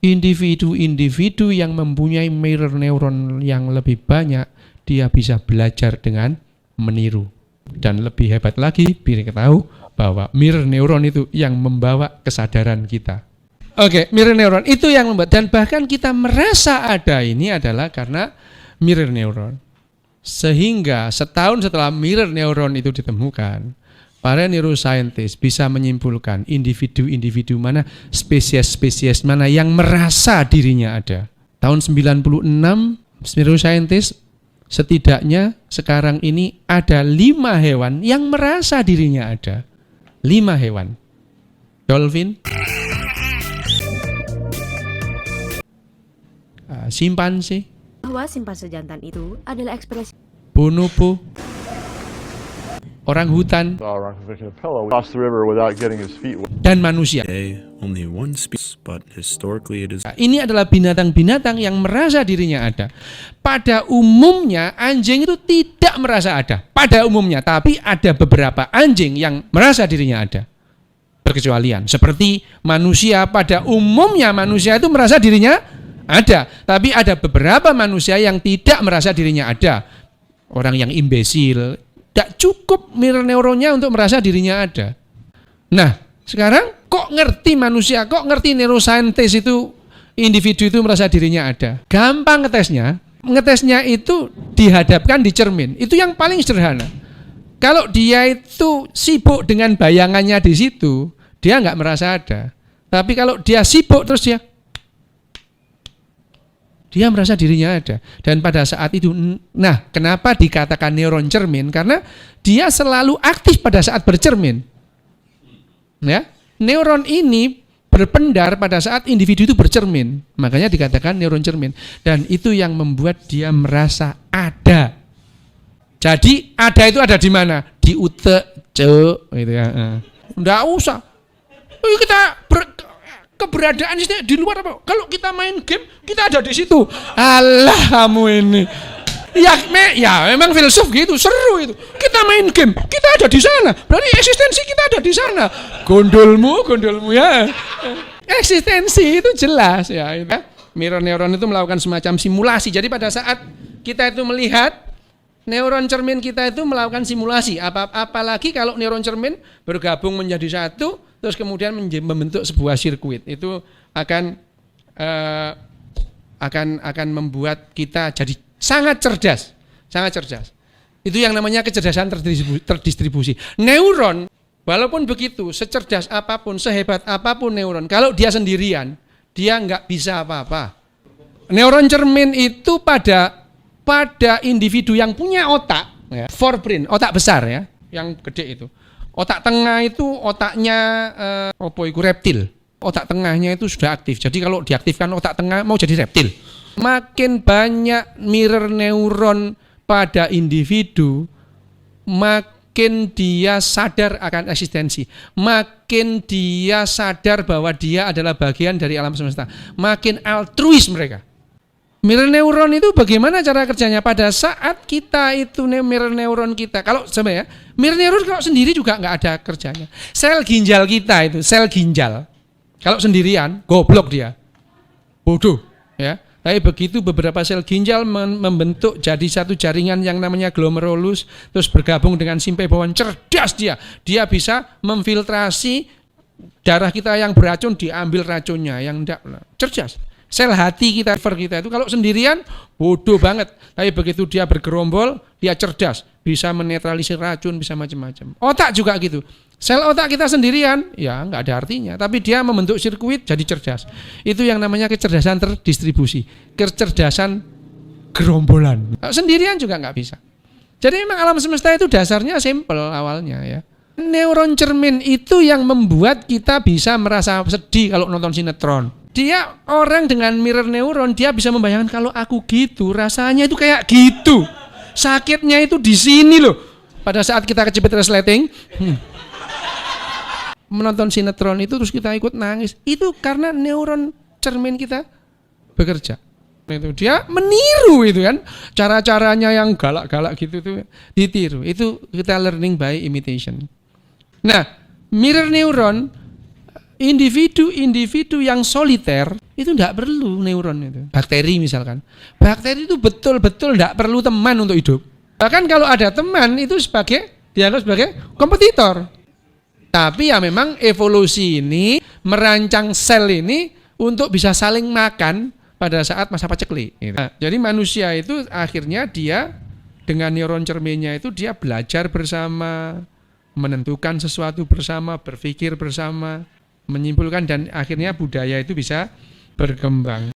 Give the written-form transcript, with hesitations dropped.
Individu-individu yang mempunyai mirror neuron yang lebih banyak, dia bisa belajar dengan meniru. Dan lebih hebat lagi, biar kita tahu bahwa mirror neuron itu yang membawa kesadaran kita. Oke, mirror neuron itu yang membuat, dan bahkan kita merasa ada ini adalah karena mirror neuron. Sehingga setahun setelah mirror neuron itu ditemukan, para neuroscientist bisa menyimpulkan individu-individu mana, spesies-spesies mana yang merasa dirinya ada. Tahun 96, neuroscientist setidaknya sekarang ini ada 5 hewan yang merasa dirinya ada. 5 hewan. Dolphin, simpanse, bahwa simpanse jantan itu adalah ekspresi bonobo, orang hutan, dan manusia. Only one species, but historically it is. Ini adalah binatang-binatang yang merasa dirinya ada. Pada umumnya anjing itu tidak merasa ada. Pada umumnya, tapi ada beberapa anjing yang merasa dirinya ada. Berkecualian. Seperti manusia, pada umumnya manusia itu merasa dirinya ada. Tapi ada beberapa manusia yang tidak merasa dirinya ada. Orang yang imbesil, tidak cukup mirror neuronnya untuk merasa dirinya ada. Nah, sekarang kok ngerti manusia, kok ngerti neuroscientist itu individu itu merasa dirinya ada? Gampang ngetesnya. Ngetesnya itu dihadapkan di cermin. Itu yang paling sederhana. Kalau dia itu sibuk dengan bayangannya di situ, dia nggak merasa ada. Tapi kalau dia sibuk terus dia merasa dirinya ada. Dan pada saat itu, nah kenapa dikatakan neuron cermin? Karena dia selalu aktif pada saat bercermin. Ya, neuron ini berpendar pada saat individu itu bercermin. Makanya dikatakan neuron cermin. Dan itu yang membuat dia merasa ada. Jadi ada itu ada di mana? Di utek, gitu ya. Nggak usah. Kita keberadaan di luar apa? Kalau kita main game, kita ada di situ. Alah kamu ini. Ya memang filsuf gitu, seru itu. Kita main game, kita ada di sana. Berarti eksistensi kita ada di sana. Gondolmu ya. Eksistensi itu jelas ya. Mirror neuron itu melakukan semacam simulasi. Jadi pada saat kita itu melihat neuron cermin kita itu melakukan simulasi. Apalagi kalau neuron cermin bergabung menjadi satu, terus kemudian membentuk sebuah sirkuit. Itu akan membuat kita jadi sangat cerdas. Itu yang namanya kecerdasan terdistribusi. Neuron, walaupun begitu, secerdas apapun, sehebat apapun neuron, kalau dia sendirian, dia nggak bisa apa-apa. Neuron cermin itu pada individu yang punya otak, ya, forebrain, otak besar ya, yang gede itu. Otak tengah itu otaknya reptil. Otak tengahnya itu sudah aktif. Jadi kalau diaktifkan otak tengah mau jadi reptil. Makin banyak mirror neuron pada individu, makin dia sadar akan eksistensi. Makin dia sadar bahwa dia adalah bagian dari alam semesta. Makin altruis mereka. Mirror neuron itu bagaimana cara kerjanya? Pada saat kita itu mirror neuron kita, kalau sebenarnya mirror neuron kalau sendiri juga nggak ada kerjanya. Sel ginjal kita itu, sel ginjal, kalau sendirian goblok dia, bodoh, ya. Tapi begitu beberapa sel ginjal membentuk jadi satu jaringan yang namanya glomerulus, terus bergabung dengan simpaboan, cerdas dia. Dia bisa memfiltrasi darah kita yang beracun, diambil racunnya, yang enggak, cerdas. Sel hati kita, liver kita itu kalau sendirian bodoh banget. Tapi begitu dia bergerombol, dia cerdas, bisa menetralisir racun, bisa macam-macam. Otak juga gitu. Sel otak kita sendirian, ya nggak ada artinya. Tapi dia membentuk sirkuit jadi cerdas. Itu yang namanya kecerdasan terdistribusi, kecerdasan gerombolan. Sendirian juga nggak bisa. Jadi memang alam semesta itu dasarnya simple awalnya ya. Neuron cermin itu yang membuat kita bisa merasa sedih kalau nonton sinetron. Dia orang dengan mirror neuron, dia bisa membayangkan kalau aku gitu, rasanya itu kayak gitu. Sakitnya itu di sini loh. Pada saat kita kejepit resleting, menonton sinetron itu terus kita ikut nangis. Itu karena neuron cermin kita bekerja. Itu dia meniru itu kan. Cara-caranya yang galak-galak gitu tuh ditiru. Itu kita learning by imitation. Nah, mirror neuron individu yang soliter itu tidak perlu neuron itu. Bakteri misalkan. Bakteri itu betul-betul tidak perlu teman untuk hidup. Bahkan kalau ada teman itu dianggap sebagai kompetitor. Tapi ya memang evolusi ini merancang sel ini untuk bisa saling makan pada saat masa paceklik. Nah, jadi manusia itu akhirnya dia dengan neuron cerminnya itu dia belajar bersama, menentukan sesuatu bersama, berpikir bersama, menyimpulkan, dan akhirnya budaya itu bisa berkembang.